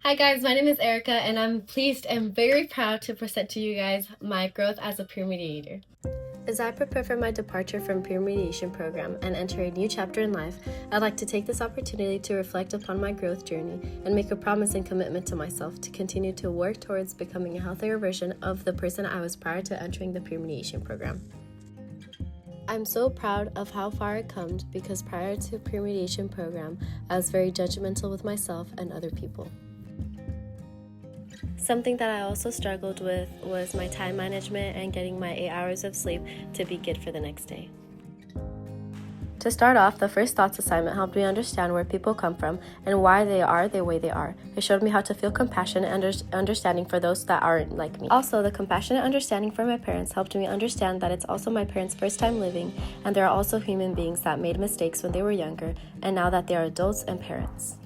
Hi guys, my name is Erica and I'm pleased and very proud to present to you guys my growth as a peer mediator. As I prepare for my departure from peer mediation program and enter a new chapter in life, I'd like to take this opportunity to reflect upon my growth journey and make a promise and commitment to myself to continue to work towards becoming a healthier version of the person I was prior to entering the peer mediation program. I'm so proud of how far I've come because prior to peer mediation program, I was very judgmental with myself and other people. Something that I also struggled with was my time management and getting my 8 hours of sleep to be good for the next day. To start off, the first thoughts assignment helped me understand where people come from and why they are the way they are. It showed me how to feel compassionate and understanding for those that aren't like me. Also, the compassionate understanding for my parents helped me understand that it's also my parents' first time living, and they're also human beings that made mistakes when they were younger, and now that they are adults and parents.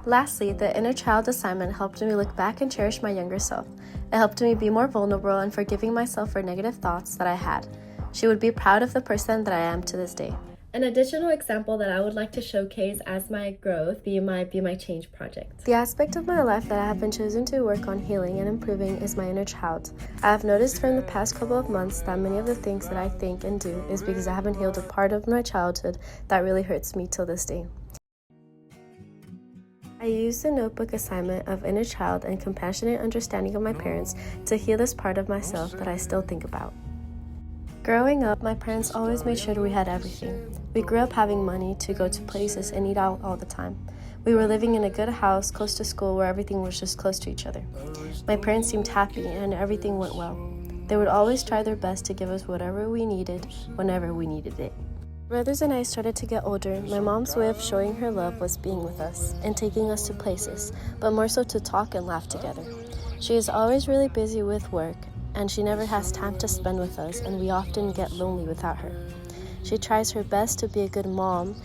Lastly, the inner child assignment helped me look back and cherish my younger self. It helped me be more vulnerable and forgiving myself for negative thoughts that I had. She would be proud of the person that I am to this day. An additional example that I would like to showcase as my growth be my change project. The aspect of my life that I have been chosen to work on healing and improving is my inner child. I have noticed from the past couple of months that many of the things that I think and do is because I haven't healed a part of my childhood that really hurts me till this day. I used the notebook assignment of inner child and compassionate understanding of my parents to heal this part of myself that I still think about. Growing up, my parents always made sure we had everything. We grew up having money to go to places and eat out all the time. We were living in a good house close to school where everything was just close to each other. My parents seemed happy and everything went well. They would always try their best to give us whatever we needed whenever we needed it. Brothers and I started to get older. My mom's way of showing her love was being with us and taking us to places, but more so to talk and laugh together. She is always really busy with work, and she never has time to spend with us, and we often get lonely without her. She tries her best to be a good mom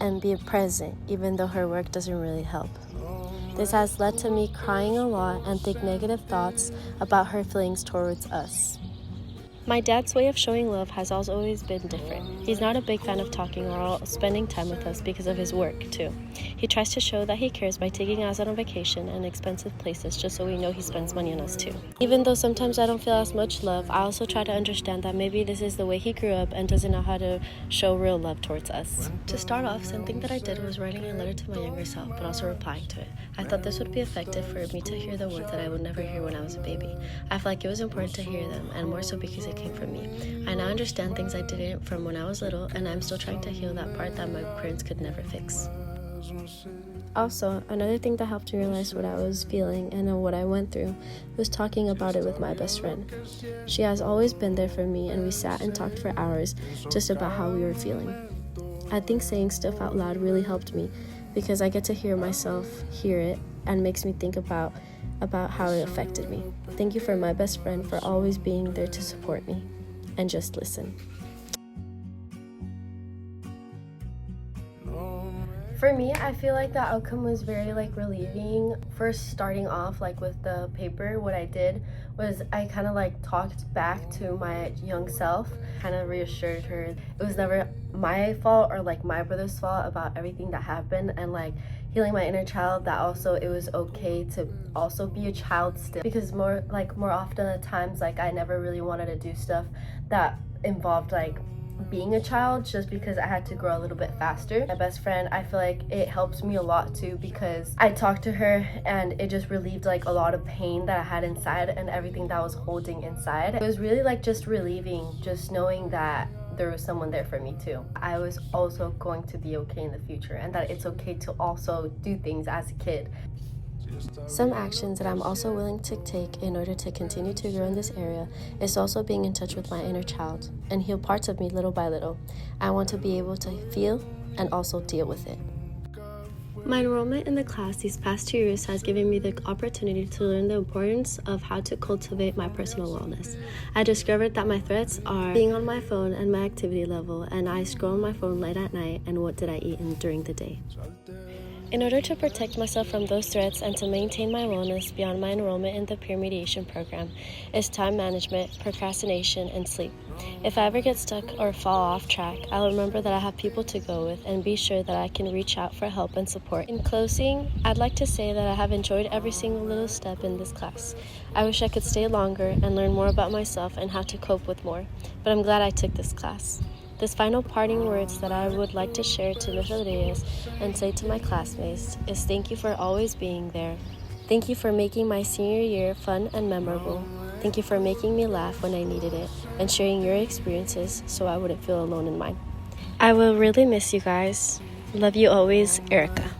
and be present, even though her work doesn't really help. This has led to me crying a lot and think negative thoughts about her feelings towards us. My dad's way of showing love has also always been different. He's not a big fan of talking or spending time with us because of his work, too. He tries to show that he cares by taking us on a vacation and expensive places just so we know he spends money on us, too. Even though sometimes I don't feel as much love, I also try to understand that maybe this is the way he grew up and doesn't know how to show real love towards us. To start off, something that I did was writing a letter to my younger self, but also replying to it. I thought this would be effective for me to hear the words that I would never hear when I was a baby. I feel like it was important to hear them, and more so because it came from me. I now understand things I didn't from when I was little, and I'm still trying to heal that part that my parents could never fix. Also, another thing that helped me realize what I was feeling and what I went through was talking about it with my best friend. She has always been there for me, and we sat and talked for hours just about how we were feeling. I think saying stuff out loud really helped me because I get to hear myself hear it and makes me think about how it affected me. Thank you for my best friend for always being there to support me and just listen. For me, I feel like the outcome was very relieving. First, starting off with the paper, what I did was I kind of talked back to my young self, kind of reassured her it was never my fault or my brother's fault about everything that happened, and healing my inner child, that also it was okay to also be a child still, because more often at times I never really wanted to do stuff that involved being a child, just because I had to grow a little bit faster. My best friend, I feel like it helped me a lot too, because I talked to her and it just relieved a lot of pain that I had inside and everything that I was holding inside. It was really just relieving, just knowing that there was someone there for me too. I was also going to be okay in the future, and that it's okay to also do things as a kid. Some actions that I'm also willing to take in order to continue to grow in this area is also being in touch with my inner child and heal parts of me little by little. I want to be able to feel and also deal with it. My enrollment in the class these past 2 years has given me the opportunity to learn the importance of how to cultivate my personal wellness. I discovered that my threats are being on my phone and my activity level, and I scroll on my phone late at night, and what did I eat during the day. In order to protect myself from those threats and to maintain my wellness beyond my enrollment in the peer mediation program is time management, procrastination, and sleep. If I ever get stuck or fall off track, I'll remember that I have people to go with and be sure that I can reach out for help and support. In closing, I'd like to say that I have enjoyed every single little step in this class. I wish I could stay longer and learn more about myself and how to cope with more, but I'm glad I took this class. This final parting words that I would like to share to Ms. Rodriguez and say to my classmates is thank you for always being there. Thank you for making my senior year fun and memorable. Thank you for making me laugh when I needed it and sharing your experiences so I wouldn't feel alone in mine. I will really miss you guys. Love you always, Erica.